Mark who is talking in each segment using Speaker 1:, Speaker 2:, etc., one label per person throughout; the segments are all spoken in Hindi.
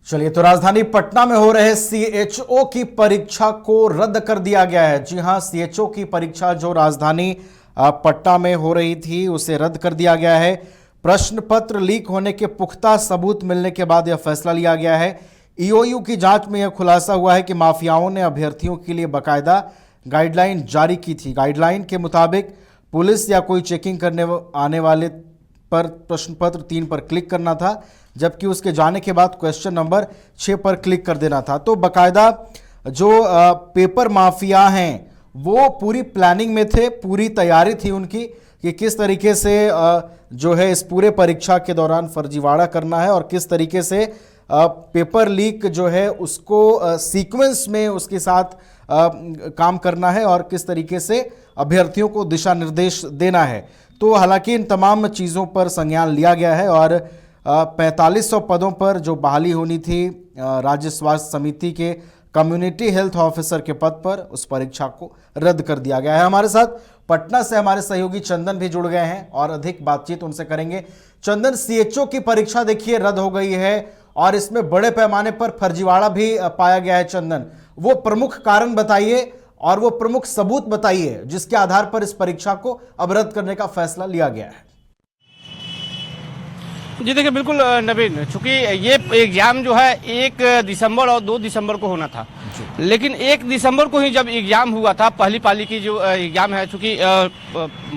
Speaker 1: चलिए, तो राजधानी पटना में हो रहे सीएचओ की परीक्षा को रद्द कर दिया गया है। जी हां, सीएचओ की परीक्षा जो राजधानी पटना में हो रही थी उसे रद्द कर दिया गया है। प्रश्न पत्र लीक होने के पुख्ता सबूत मिलने के बाद यह फैसला लिया गया है। ईओयू की जांच में यह खुलासा हुआ है कि माफियाओं ने अभ्यर्थियों के लिए बाकायदा गाइडलाइन जारी की थी। गाइडलाइन के मुताबिक पुलिस या कोई चेकिंग करने आने वाले पर प्रश्न पत्र 3 पर क्लिक करना था, जबकि उसके जाने के बाद क्वेश्चन नंबर 6 पर क्लिक कर देना था। तो बाकायदा जो पेपर माफिया हैं वो पूरी प्लानिंग में थे, पूरी तैयारी थी उनकी कि किस तरीके से जो है इस पूरे परीक्षा के दौरान फर्जीवाड़ा करना है और किस तरीके से पेपर लीक जो है उसको सीक्वेंस में उसके साथ काम करना है और किस तरीके से अभ्यर्थियों को दिशा निर्देश देना है। तो हालांकि इन तमाम चीज़ों पर संज्ञान लिया गया है और 4500 पदों पर जो बहाली होनी थी राज्य स्वास्थ्य समिति के कम्युनिटी हेल्थ ऑफिसर के पद पर, उस परीक्षा को रद्द कर दिया गया है। हमारे साथ पटना से हमारे सहयोगी चंदन भी जुड़ गए हैं और अधिक बातचीत उनसे करेंगे। चंदन, सीएचओ की परीक्षा देखिए रद्द हो गई है और इसमें बड़े पैमाने पर फर्जीवाड़ा भी पाया गया है। चंदन, वो प्रमुख कारण बताइए और वो प्रमुख सबूत बताइए जिसके आधार पर इस परीक्षा को अब रद्द करने का फैसला लिया गया है।
Speaker 2: जी देखिए, बिल्कुल नवीन, चूंकि ये एग्ज़ाम जो है 1 दिसंबर और 2 दिसंबर को होना था, लेकिन 1 दिसंबर को ही जब एग्ज़ाम हुआ था, पहली पाली की जो एग्ज़ाम है, चूंकि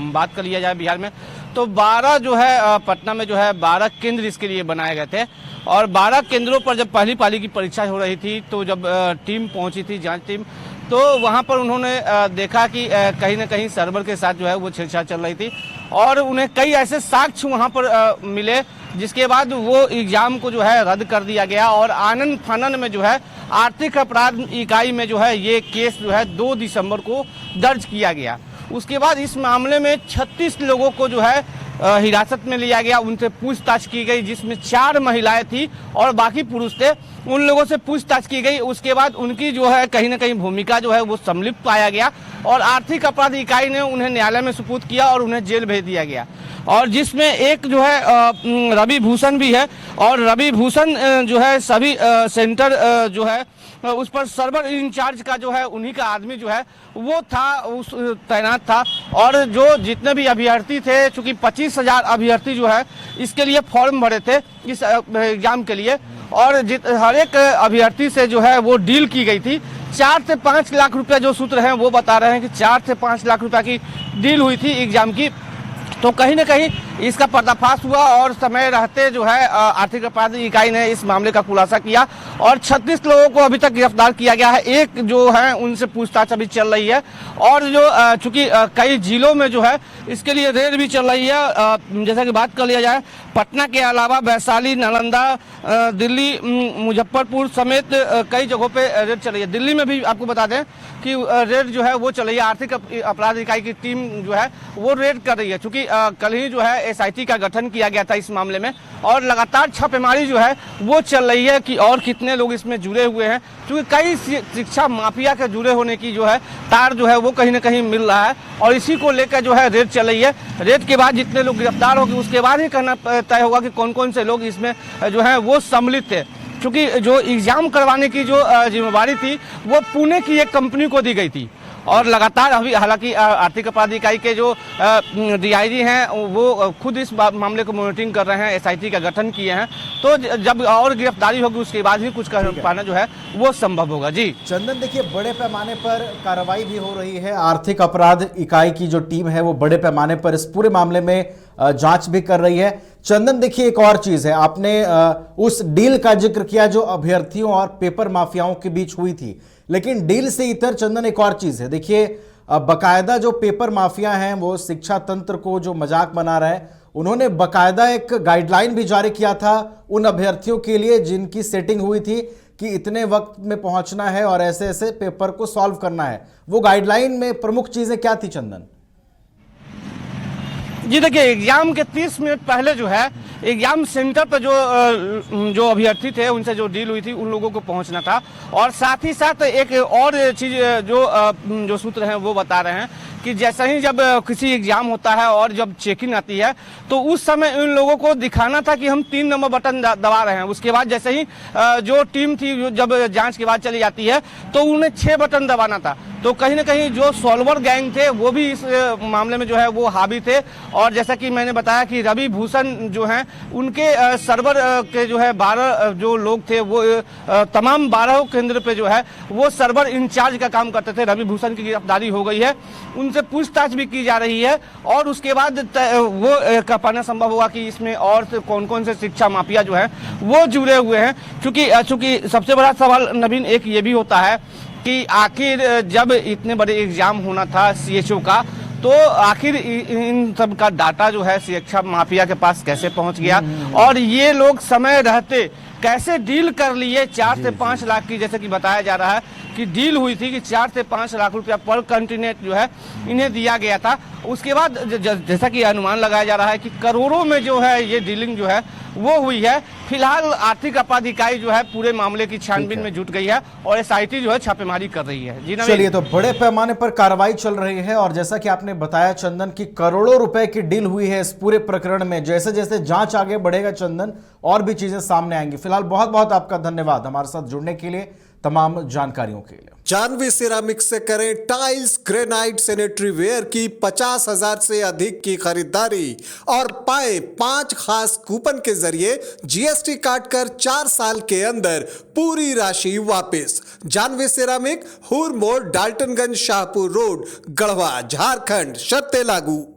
Speaker 2: बात कर लिया जाए बिहार में तो 12 जो है पटना में जो है 12 केंद्र इसके लिए बनाए गए थे और 12 केंद्रों पर जब पहली पाली की परीक्षा हो रही थी तो जब टीम पहुंची थी, जांच टीम, तो वहां पर उन्होंने देखा कि कहीं ना कहीं सर्वर के साथ जो है वो छेड़छाड़ चल रही थी और उन्हें कई ऐसे साक्ष्य वहां पर मिले, जिसके बाद वो एग्जाम को जो है रद्द कर दिया गया और आनन फानन में जो है आर्थिक अपराध इकाई में जो है ये केस जो है 2 दिसंबर को दर्ज किया गया। उसके बाद इस मामले में 36 लोगों को जो है हिरासत में लिया गया, उनसे पूछताछ की गई, जिसमें 4 महिलाएं थी और बाकी पुरुष थे। उन लोगों से पूछताछ की गई, उसके बाद उनकी जो है कहीं ना कहीं भूमिका जो है वो सम्मिलित पाया गया और आर्थिक अपराध इकाई ने उन्हें न्यायालय में सुपुर्द किया और उन्हें जेल भेज दिया गया। और जिसमें एक जो है रवि भूषण भी है और रवि भूषण जो है सभी सेंटर जो है उस पर सर्वर इंचार्ज का जो है उन्हीं का आदमी जो है वो था, उस तैनात था। और जो जितने भी अभ्यर्थी थे, चूंकि 25,000 अभ्यर्थी जो है इसके लिए फॉर्म भरे थे इस एग्जाम के लिए और हर एक अभ्यर्थी से जो है वो डील की गई थी। 4 से 5 लाख रुपया जो सूत्र हैं वो बता रहे हैं कि 4 से 5 लाख रुपया की डील हुई थी एग्जाम की। तो कहीं ना कहीं इसका पर्दाफाश हुआ और समय रहते जो है आर्थिक अपराध इकाई ने इस मामले का खुलासा किया और 36 लोगों को अभी तक गिरफ्तार किया गया है। एक जो है उनसे पूछताछ अभी चल रही है और जो चूंकि कई जिलों में जो है इसके लिए रेड भी चल रही है। जैसा कि बात कर लिया जाए, पटना के अलावा वैशाली, नालंदा, दिल्ली, मुजफ्फरपुर समेत कई जगहों पे रेड चल रही है। दिल्ली में भी आपको बता दें कि रेड जो है वो चल रही है, आर्थिक अपराध इकाई की टीम जो है वो रेड कर रही है। चूंकि कल ही जो है एसआईटी का गठन किया गया था इस मामले में और लगातार छापेमारी जो है वो चल रही है कि और कितने लोग इसमें जुड़े हुए हैं, क्योंकि कई शिक्षा माफिया के जुड़े होने की जो है तार जो है वो कहीं ना कहीं मिल रहा है और इसी को लेकर जो है रेड चल रही है। रेड के बाद जितने लोग गिरफ्तार होंगे उसके बाद ही कहना तय होगा कि कौन कौन से लोग इसमें जो है वो सम्मिलित थे, क्योंकि जो एग्जाम करवाने की जो जिम्मेवारी थी वो पुणे की एक कंपनी को दी गई थी और लगातार अभी हालांकि आर्थिक अपराध इकाई के जो डीआईजी हैं वो खुद इस मामले को मॉनिटरिंग कर रहे हैं, एसआईटी का गठन किए हैं। तो जब और गिरफ्तारी होगी उसके बाद ही कुछ कर पाना जो है वो संभव होगा। जी
Speaker 1: चंदन, देखिए बड़े पैमाने पर कार्रवाई भी हो रही है। आर्थिक अपराध इकाई की जो टीम है वो बड़े पैमाने पर इस पूरे मामले में जांच भी कर रही है। चंदन, देखिए एक और चीज है, आपने उस डील का जिक्र किया जो अभ्यर्थियों और पेपर माफियाओं के बीच हुई थी, लेकिन डील से इतर चंदन एक और चीज है। देखिए बकायदा जो पेपर माफिया हैं वो शिक्षा तंत्र को जो मजाक बना रहे हैं, उन्होंने बकायदा एक गाइडलाइन भी जारी किया था उन अभ्यर्थियों के लिए जिनकी सेटिंग हुई थी कि इतने वक्त में पहुंचना है और ऐसे ऐसे पेपर को सॉल्व करना है। वो गाइडलाइन में प्रमुख चीजें क्या थी चंदन?
Speaker 2: जी देखिए, एग्जाम के 30 मिनट पहले जो है एग्जाम सेंटर पर जो अभ्यर्थी थे उनसे जो डील हुई थी उन लोगों को पहुंचना था और साथ ही साथ एक और चीज जो सूत्र हैं वो बता रहे हैं कि जैसा ही जब किसी एग्जाम होता है और जब चेकिंग आती है तो उस समय इन लोगों को दिखाना था कि हम 3 नंबर बटन दबा रहे हैं। उसके बाद जैसे ही जो टीम थी जब जांच के बाद चली जाती है तो उन्हें 6 बटन दबाना था। तो कहीं ना कहीं जो सॉल्वर गैंग थे वो भी इस मामले में जो है वो हावी थे। और जैसा कि मैंने बताया कि रवि भूषण जो हैं उनके सर्वर के जो है 12 जो लोग थे वो तमाम 12 केंद्र पे जो है वो सर्वर इंचार्ज का काम करते थे। रवि भूषण की गिरफ्तारी हो गई है, उनसे पूछताछ भी की जा रही है और उसके बाद वो कह पाना संभव होगा कि इसमें और कौन कौन से शिक्षा माफिया जो है वो जुड़े हुए हैं। चूंकि सबसे बड़ा सवाल नवीन एक ये भी होता है कि आखिर जब इतने बड़े एग्जाम होना था सीएचओ का तो आखिर इन सब का डाटा जो है शिक्षा माफिया के पास कैसे पहुंच गया और ये लोग समय रहते कैसे डील कर लिए 4 से 5 लाख की, जैसे कि बताया जा रहा है कि डील हुई थी कि 4 से 5 लाख रुपया पर कंटेनेट जो है इन्हें दिया गया था। उसके बाद जैसा कि अनुमान लगाया जा रहा है कि करोड़ों में जो है ये डीलिंग जो है वो हुई है। फिलहाल आर्थिक अपराधिकारी जो है पूरे मामले की छानबीन में जुट गई है और एसआईटी जो है छापेमारी कर रही है। जी
Speaker 1: चलिए, तो बड़े पैमाने पर कार्रवाई चल रही है और जैसा कि आपने बताया चंदन की करोड़ों रुपए की डील हुई है इस पूरे प्रकरण में। जैसे जैसे जांच आगे बढ़ेगा चंदन और भी चीजें सामने आएंगी। फिलहाल बहुत बहुत आपका धन्यवाद हमारे साथ जुड़ने के लिए, तमाम जानकारियों के लिए।
Speaker 3: जानवी सिरामिक्स से करें टाइल्स, ग्रेनाइट, सैनिटरी वेयर की 50,000 से अधिक की खरीदारी और पाए 5 खास कूपन के जरिए जीएसटी काटकर 4 साल के अंदर पूरी राशि वापस। जानवी सिरामिक, हुर मोड़, डाल्टनगंज, शाहपुर रोड, गढ़वा, झारखंड। शर्तें लागू।